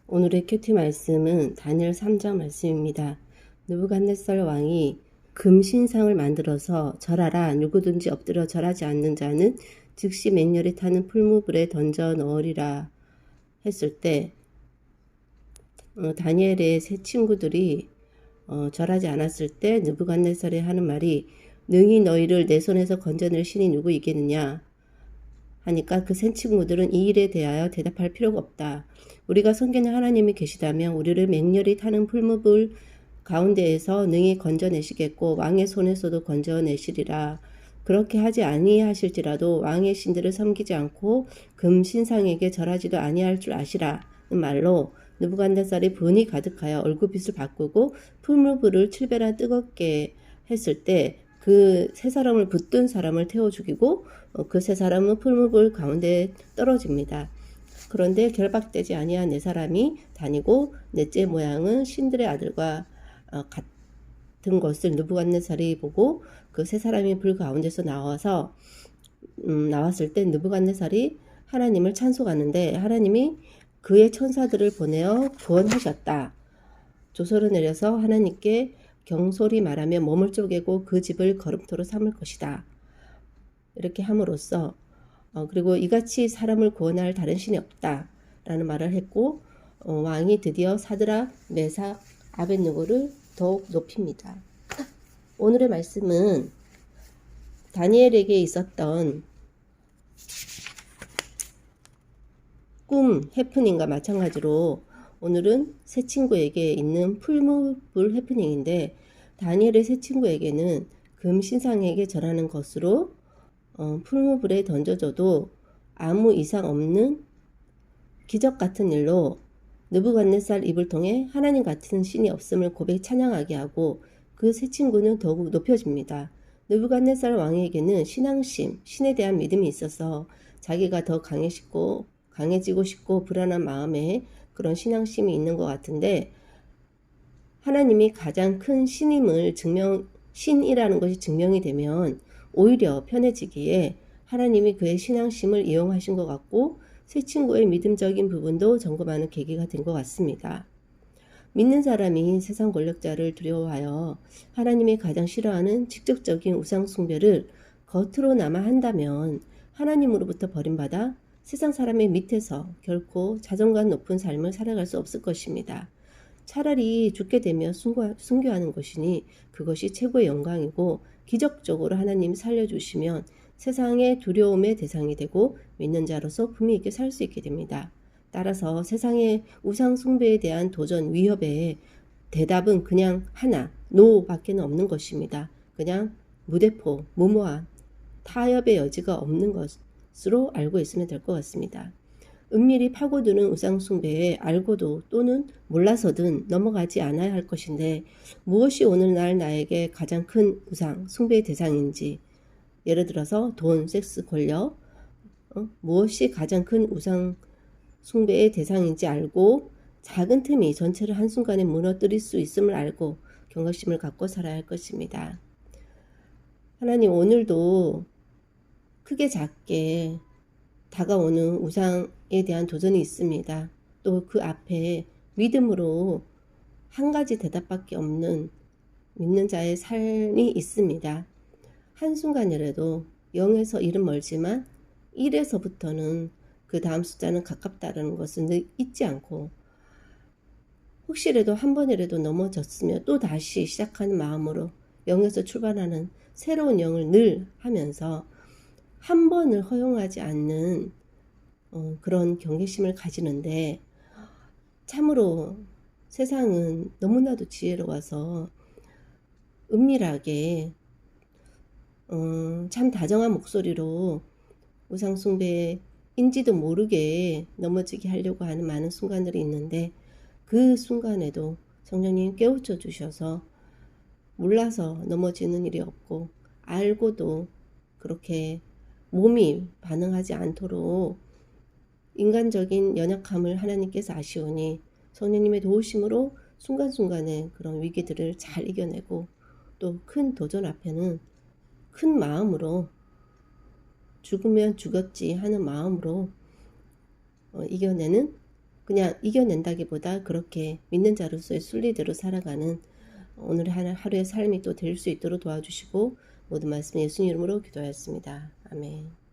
오늘의 큐티 말씀은 다니엘 3장 말씀입니다. 느부갓네살 왕이 금신상을 만들어서 절하라, 누구든지 엎드려 절하지 않는 자는 즉시 맹렬히 타는 풀무불에 던져 넣으리라 했을 때 다니엘의 세 친구들이 절하지 않았을 때 느부갓네살이 하는 말이 능히 너희를 내 손에서 건져낼 신이 누구이겠느냐 하니까 그 세 친구들은 이 일에 대하여 대답할 필요가 없다. 우리가 섬기는 하나님이 계시다면 우리를 맹렬히 타는 풀무불 가운데에서 능히 건져내시겠고 왕의 손에서도 건져내시리라. 그렇게 하지 아니하실지라도 왕의 신들을 섬기지 않고 금신상에게 절하지도 아니할 줄 아시라는 말로 느부갓네살이 분이 가득하여 얼굴빛을 바꾸고 풀무불을 7배나 뜨겁게 했을 때 그 세 사람을 붙든 사람을 태워 죽이고 그 세 사람은 풀무불 가운데 떨어집니다. 그런데 결박되지 아니한 네 사람이 다니고 넷째 모양은 신들의 아들과 같은 것을 느부갓네살이 보고 그 세 사람이 불 가운데서 나왔을 때 느부갓네살이 하나님을 찬송하는데 하나님이 그의 천사들을 보내어 구원하셨다. 조서를 내려서 하나님께 경솔히 말하며 몸을 쪼개고 그 집을 거름토로 삼을 것이다. 이렇게 함으로써 그리고 이같이 사람을 구원할 다른 신이 없다 라는 말을 했고 왕이 드디어 사드락, 메삭, 아벳느고를 더욱 높입니다. 오늘의 말씀은 다니엘에게 있었던 꿈, 해프닝과 마찬가지로 오늘은 세 친구에게 있는 풀무불 해프닝인데 다니엘의 세 친구에게는 금신상에게 절하는 것으로 풀무불에 던져져도 아무 이상 없는 기적 같은 일로 느부갓네살 입을 통해 하나님 같은 신이 없음을 고백 찬양하게 하고 그 세 친구는 더욱 높여집니다. 느부갓네살 왕에게는 신앙심, 신에 대한 믿음이 있어서 자기가 더 강해지고 싶고 불안한 마음에 그런 신앙심이 있는 것 같은데 하나님이 가장 큰 신이라는 것이 증명이 되면 오히려 편해지기에 하나님이 그의 신앙심을 이용하신 것 같고 세 친구의 믿음적인 부분도 점검하는 계기가 된 것 같습니다. 믿는 사람이 세상 권력자를 두려워하여 하나님이 가장 싫어하는 직접적인 우상 숭배를 겉으로나마 한다면 하나님으로부터 버림받아 세상 사람의 밑에서 결코 자존감 높은 삶을 살아갈 수 없을 것입니다. 차라리 죽게 되며 순교하는 것이니 그것이 최고의 영광이고 기적적으로 하나님이 살려주시면 세상의 두려움의 대상이 되고 믿는 자로서 품위 있게 살 수 있게 됩니다. 따라서 세상의 우상 숭배에 대한 도전 위협에 대답은 그냥 하나, 노밖에는 없는 것입니다. 그냥 무대포, 무모한 타협의 여지가 없는 것으로 알고 있으면 될 것 같습니다. 은밀히 파고드는 우상 숭배에 알고도 또는 몰라서든 넘어가지 않아야 할 것인데 무엇이 오늘날 나에게 가장 큰 우상 숭배의 대상인지 예를 들어서 돈, 섹스, 권력 무엇이 가장 큰 우상 숭배의 대상인지 알고 작은 틈이 전체를 한순간에 무너뜨릴 수 있음을 알고 경각심을 갖고 살아야 할 것입니다. 하나님 오늘도 크게 작게 다가오는 우상에 대한 도전이 있습니다. 또 그 앞에 믿음으로 한 가지 대답밖에 없는 믿는 자의 삶이 있습니다. 한순간이라도 0에서 1은 멀지만 1에서부터는 그 다음 숫자는 가깝다는 것을 잊지 않고 혹시라도 한 번이라도 넘어졌으며 또 다시 시작하는 마음으로 0에서 출발하는 새로운 0을 늘 하면서 한 번을 허용하지 않는 그런 경계심을 가지는데 참으로 세상은 너무나도 지혜로워서 은밀하게 참 다정한 목소리로 우상숭배인지도 모르게 넘어지게 하려고 하는 많은 순간들이 있는데 그 순간에도 성령님 깨우쳐 주셔서 몰라서 넘어지는 일이 없고 알고도 그렇게 몸이 반응하지 않도록 인간적인 연약함을 하나님께서 아시오니 성령님의 도우심으로 순간순간에 그런 위기들을 잘 이겨내고 또 큰 도전 앞에는 큰 마음으로 죽으면 죽었지 하는 마음으로 이겨내는 그냥 이겨낸다기보다 그렇게 믿는 자로서의 순리대로 살아가는 오늘 하루의 삶이 또 될 수 있도록 도와주시고 모든 말씀 예수님 이름으로 기도하였습니다. 아멘.